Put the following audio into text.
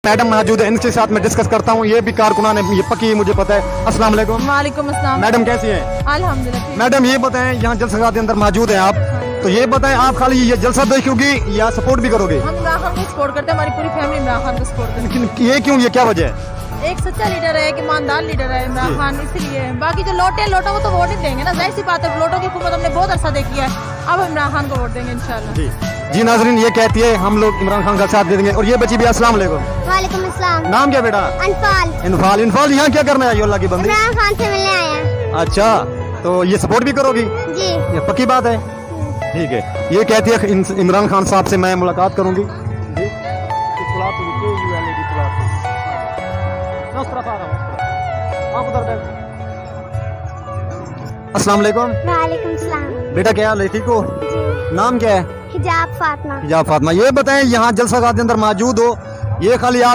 Madam मौजूद है, इनके साथ मैं डिस्कस करता हूँ। ये भी कारकुनान है, ये पक्की मुझे पता है। अस्सलाम वालेकुम। वालेकुम अस्सलाम। मैडम कैसी हैं? अल्हम्दुलिल्लाह। मैडम ये बताएं, यहाँ जलसा के अंदर मौजूद हैं आप, तो ये बताएं आप खाली ये जलसा देखोगी या सपोर्ट भी करोगे? हम इमरान खान को सपोर्ट करते हैं, हमारी पूरी फैमिली इमरान खान को सपोर्ट करती लेकिन ये क्यों, ये क्या वजह है? है। एक सच्चा लीडर है, एक ईमानदार लीडर है इमरान खान, इसलिए। बाकी जो लोटों को तो वोट ही देंगे ना, जाहिर सी बात है। लोटों की हुकूमत हमने बहुत अरसा देखी है, अब हम इमरान खान को वोट देंगे इंशाल्लाह। जी नाजरीन, ये कहती है हम लोग इमरान खान का साथ दे देंगे। और ये बच्ची भी अस्सलाम वालेकुम। वालेकुम अस्सलाम। नाम क्या बेटा? अनफाल। इनफाल। इनफाल यहाँ क्या करना है अल्लाह की बंदी? इमरान खान से मिलने आया। अच्छा, तो ये सपोर्ट भी करोगी? जी। ये पक्की बात है? ठीक है। ये कहती है इमरान खान साहब से मैं मुलाकात करूंगी। अस्सलाम वालेकुम। वालेकुम सलाम। बेटा क्या हाल है, ठीक हो? जी। नाम क्या है? हिजाब फातिमा। हिजाब फातिमा। ये बताएं, यहाँ जलसा के अंदर मौजूद हो, ये खाली आप